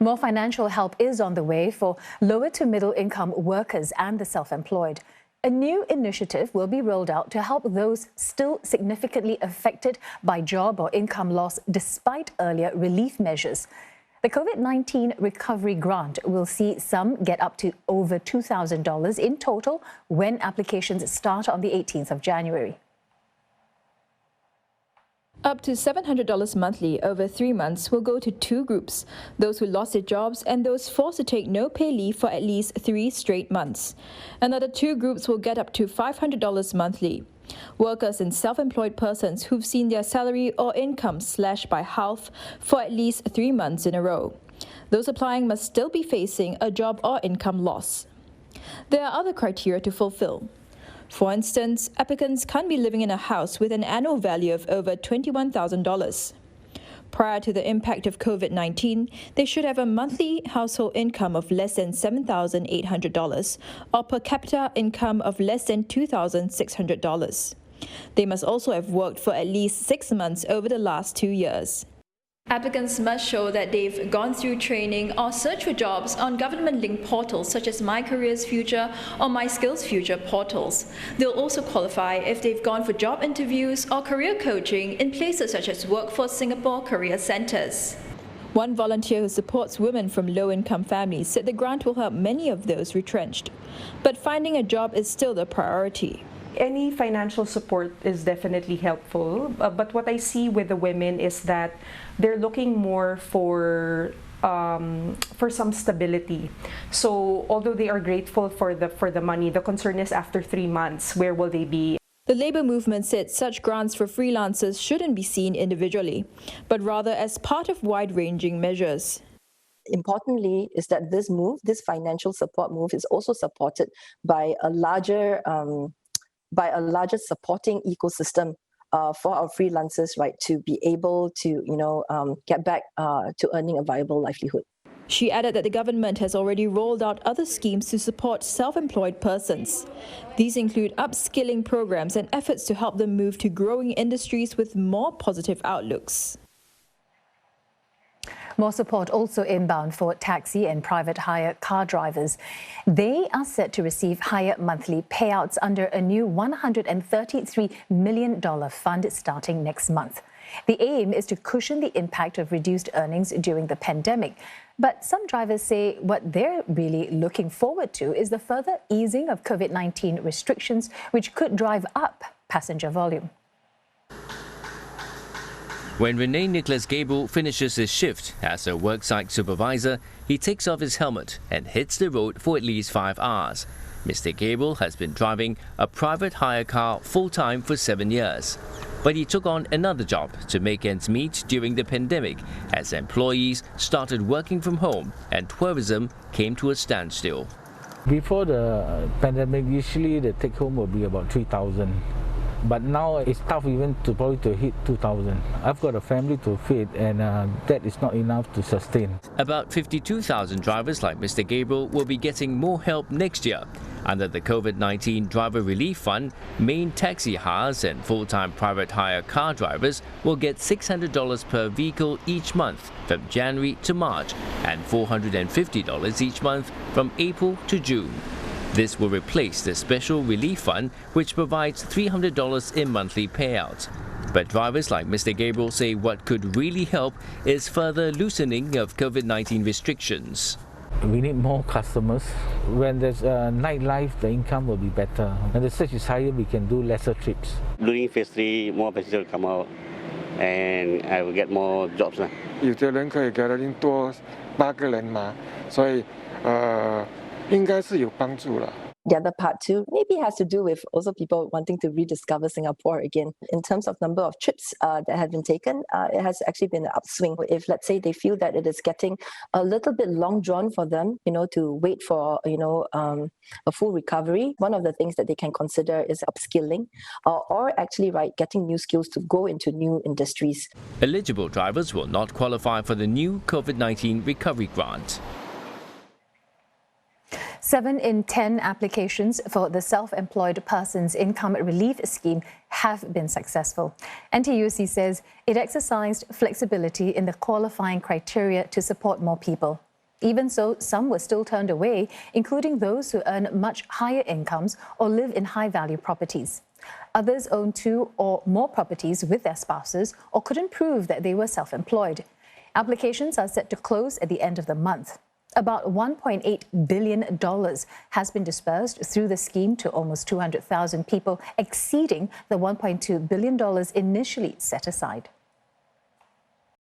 More financial help is on the way for lower to middle income workers and the self-employed. A new initiative will be rolled out to help those still significantly affected by job or income loss despite earlier relief measures. The COVID-19 Recovery Grant will see some get up to over $2,000 in total when applications start on the 18th of January. Up to $700 monthly over 3 months will go to two groups, those who lost their jobs and those forced to take no pay leave for at least 3 straight months. Another two groups will get up to $500 monthly. Workers and self-employed persons who've seen their salary or income slashed by half for at least 3 months in a row. Those applying must still be facing a job or income loss. There are other criteria to fulfill. For instance, applicants can't be living in a house with an annual value of over $21,000. Prior to the impact of COVID-19, they should have a monthly household income of less than $7,800 or per capita income of less than $2,600. They must also have worked for at least 6 months over the last 2 years. Applicants must show that they've gone through training or searched for jobs on government-linked portals such as My Careers Future or My Skills Future portals. They'll also qualify if they've gone for job interviews or career coaching in places such as Workforce Singapore Career Centres. One volunteer who supports women from low-income families said the grant will help many of those retrenched. But finding a job is still the priority. Any financial support is definitely helpful, but what I see with the women is that they're looking more for some stability. So although they are grateful for the money, the concern is after 3 months, where will they be? The labour movement said such grants for freelancers shouldn't be seen individually, but rather as part of wide-ranging measures. Importantly is that this financial support move is also supported by a larger supporting ecosystem for our freelancers, right, to be able to, get back to earning a viable livelihood. She added that the government has already rolled out other schemes to support self-employed persons. These include upskilling programs and efforts to help them move to growing industries with more positive outlooks. More support also inbound for taxi and private hire car drivers. They are set to receive higher monthly payouts under a new $133 million fund starting next month. The aim is to cushion the impact of reduced earnings during the pandemic. But some drivers say what they're really looking forward to is the further easing of COVID-19 restrictions, which could drive up passenger volume. When Rene Nicholas Gabriel finishes his shift as a worksite supervisor, he takes off his helmet and hits the road for at least 5 hours. Mr. Gabriel has been driving a private hire car full-time for 7 years. But he took on another job to make ends meet during the pandemic as employees started working from home and tourism came to a standstill. Before the pandemic, usually the take-home will be about 3,000. But now it's tough even to hit 2,000. I've got a family to feed and that is not enough to sustain. About 52,000 drivers like Mr. Gabriel will be getting more help next year. Under the COVID-19 Driver Relief Fund, main taxi hires and full-time private hire car drivers will get $600 per vehicle each month from January to March and $450 each month from April to June. This will replace the Special Relief Fund, which provides $300 in monthly payouts. But drivers like Mr. Gabriel say what could really help is further loosening of COVID-19 restrictions. We need more customers. When there's nightlife, the income will be better. When the surge is higher, we can do lesser trips. During phase 3, more passengers will come out and I will get more jobs. 有的人可以给人多8个人嘛，所以应该是有帮助了。 The other part too maybe has to do with also people wanting to rediscover Singapore again. In terms of number of trips that have been taken, it has actually been an upswing. If let's say they feel that it is getting a little bit long drawn for them, to wait for a full recovery, one of the things that they can consider is upskilling or actually getting new skills to go into new industries. Eligible drivers will not qualify for the new COVID-19 recovery grant. 7 in 10 applications for the Self-Employed Persons Income Relief Scheme have been successful. NTUC says it exercised flexibility in the qualifying criteria to support more people. Even so, some were still turned away, including those who earn much higher incomes or live in high-value properties. Others own 2 or more properties with their spouses or couldn't prove that they were self-employed. Applications are set to close at the end of the month. About $1.8 billion has been dispersed through the scheme to almost 200,000 people, exceeding the $1.2 billion initially set aside.